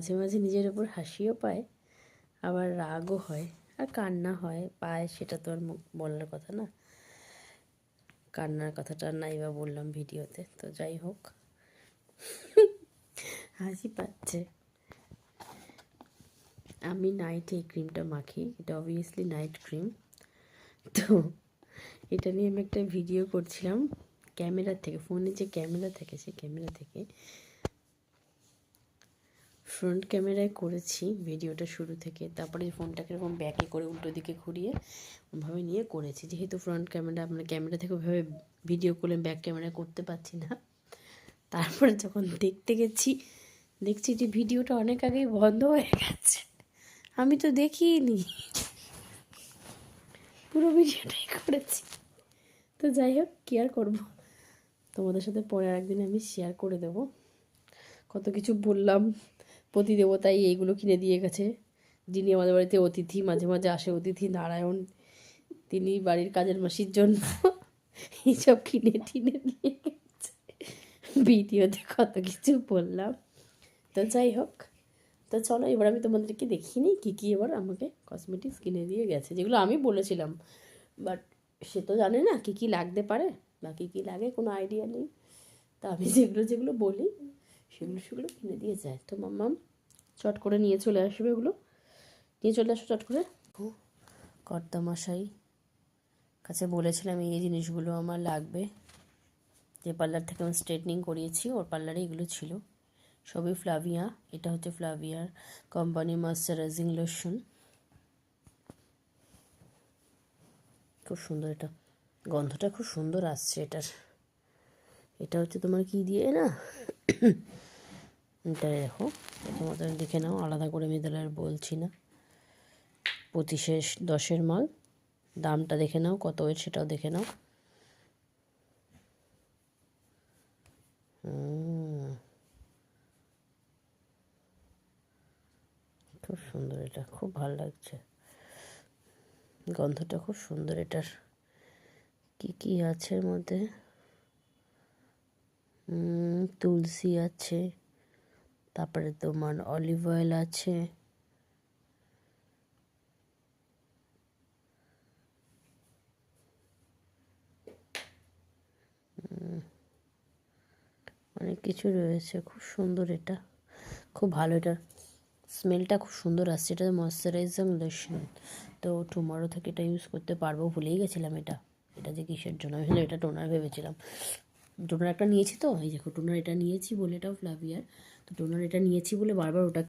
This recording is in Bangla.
মাঝে মাঝে নিজের ওপর হাসিও পায়, আবার রাগও হয়, আর কান্না হয় পায়, সেটা তো আর মুখ বলার কথা না। কান্নার কথাটা নাই বা বললাম ভিডিওতে, তো যাই হোক, হাসি পাচ্ছে। আমি নাইটে এই ক্রিমটা মাখি, এটা অবভিয়াসলি নাইট ক্রিম। তো এটা নিয়ে আমি একটা ভিডিও করছিলাম ক্যামেরা থেকে, ফোনে যে ক্যামেরা থাকে সেই ক্যামেরা থেকে, ফ্রন্ট ক্যামেরায় করেছি ভিডিওটা শুরু থেকে, তারপরে ফোনটাকে এরকম ব্যাকে করে উল্টো দিকে ঘুরিয়ে ওভাবে নিয়ে করেছি। যেহেতু ফ্রন্ট ক্যামেরা, আমরা ক্যামেরা থেকে ওইভাবে ভিডিও করলে ব্যাক ক্যামেরায় করতে পারছি না। তারপরে যখন দেখতে গেছি, দেখছি যে ভিডিওটা অনেক আগেই বন্ধ হয়ে গেছে, আমি তো দেখিনি, পুরো ভিডিওটাই করেছি। তো যাই হোক, কী আর করবো, তোমাদের সাথে পরে একদিন আমি শেয়ার করে দেব। কত কিছু বললাম, পতি দেবতাই এইগুলো কিনে দিয়ে গেছে, যিনি আমাদের বাড়িতে অতিথি, মাঝে মাঝে আসে অতিথি নারায়ণ, তিনি বাড়ির কাজের মাসির জন্য এইসব কিনে টিনে দিয়ে গেছে। ভিডিওতে কত কিছু বললাম। তো যাই হোক, তো চলো এবার আমি তোমাদেরকে দেখিনি কী কী এবার আমাকে কসমেটিক্স কিনে দিয়ে গেছে, যেগুলো আমি বলেছিলাম, বাট সে তো জানে না কী কী লাগতে পারে বা কী কী লাগে, কোনো আইডিয়া নেই। তা আমি যেগুলো যেগুলো বলি সেগুলো কিনে দিয়ে যায়। তো মাম্মাম চট করে নিয়ে চলে আসবে, ওগুলো নিয়ে চলে আসো চট করে। কর্তামশাই কাছে বলেছিলাম এই জিনিসগুলো আমার লাগবে, যে পার্লার থেকে আমি স্ট্রেটনিং করিয়েছি ওর পার্লারে এগুলো ছিল, সবই ফ্লাভিয়া। এটা হচ্ছে ফ্লাভিয়ার কোম্পানি ময়শ্চারাইজিং লোশন, খুব সুন্দর, এটা গন্ধটা খুব সুন্দর আসছে এটার। এটা হচ্ছে তোমার কি দিয়ে না, এটা দেখো, তোমাদের দেখে নাও, আলাদা করে আমি তাহলে আর বলছি না। 25-10 মাল, দামটা দেখে নাও কত ওয়েট, সেটাও দেখে নাও। খুব সুন্দর, এটা খুব ভালো লাগছে, গন্ধটা খুব সুন্দর এটার। কি কি আছে এর মধ্যে, তুলসী আছে, তারপরে তোমার অলিভ অয়েল আছে, অনেক কিছু রয়েছে, খুব সুন্দর এটা, খুব ভালো, এটার স্মেলটা খুব সুন্দর আসছে। এটা ময়শ্চারাইজিং লোশন, তো টুমরো থেকে এটা ইউজ করতে পারবো, ভুলেই গেছিলাম এটা, এটা যে কিসের জন্য, আমি এটা টোনার ভেবেছিলাম। টোনার একটা নিয়েছি, তো এই দেখো টোনার এটা নিয়েছি বলে, এটাও ফ্লাভিয়ার, তো টোনার এটা নিয়েছি বলে বারবার ওটা